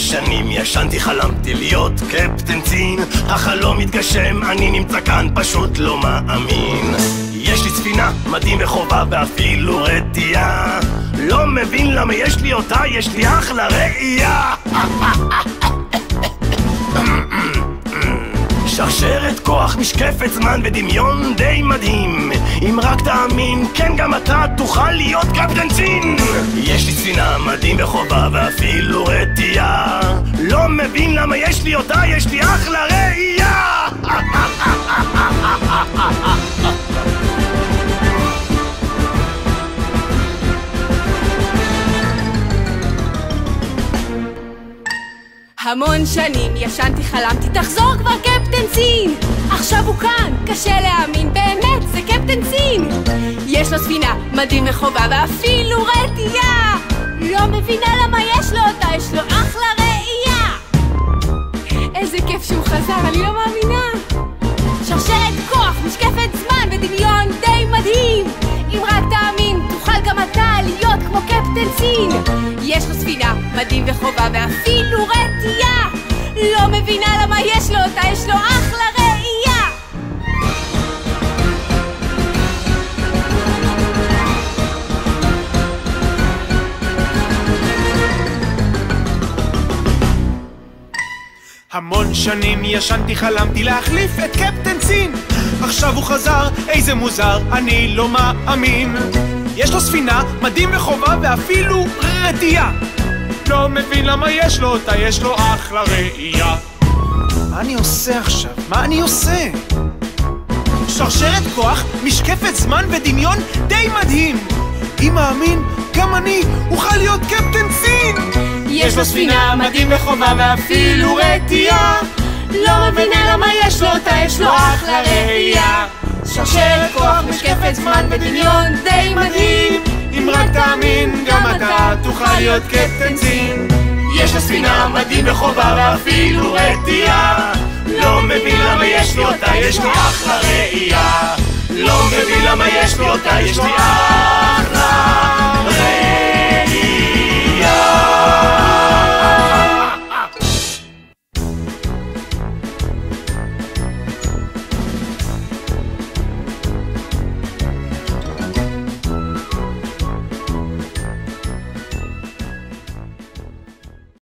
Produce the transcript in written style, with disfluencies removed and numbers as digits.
שנים ישנתי, חלמתי להיות קפטן צין. החלום מתגשם, אני נמצא כאן, פשוט לא מאמין. יש לי ספינה, מדים וחובה ואפילו רטייה. לא מבין למה יש לי אותה, יש לי אחלה ראייה. שרשרת כוח, משקפת זמן ודמיון די מדהים. אם רק תאמין, כן גם אתה תוכל להיות קפטן צין. יש לי ספינה, מדים וחובה ואפילו רטייה. לא מבין למה יש לי אותה, יש לי אחלה ראייה. המון שנים ישנתי, חלמתי, תחזור כבר קפטן צין. עכשיו הוא כאן, קשה להאמין, באמת זה קפטן צין. יש לו ספינה, מדים וחובה ואפילו רטייה. לא מבינה למה יש לו אותה, יש לו אחלה ראייה. איזה כיף שהוא חזר, אני לא מאמינה. שרשרת כוח, משקפת זמן ודמיון די מדהים. אם רק תאמין, תוכל גם אתה להיות כמו קפטן צין. יש לו ספינה, מדים וחובה ואפילו רטייה. לא מבינה למה יש לו אותה, יש לו אחלה ראייה. המון שנים ישנתי, חלמתי להחליף את קפטן צין. עכשיו הוא חזר, איזה מוזר, אני לא מאמין. יש לו ספינה, מדים וחובה ואפילו רטייה. לא מבין למה יש לו אותה, יש לו אחלה ראייה. מה אני עושה עכשיו? מה אני עושה? שרשרת כוח, משקפת זמן ודמיון די מדהים. אם מאמין, גם אני אוכל להיות קפטן צין. יש לו ספינה, מדים וחובה ואפילו רטייה. לא מבינה למה יש לו אותה, יש לו אחלה ראייה. שרשרת כוח, משקפת זמן ודמיון די מדהים. אם רק תאמין, גם אתה תוכל להיות קפטן צין. יש לו ספינה, מדים וחובה ואפילו רטייה. לא מבין למה יש לי אותה, יש לי אחלה ראייה. לא מבין למה יש לי אותה, יש לי אחלה ראייה.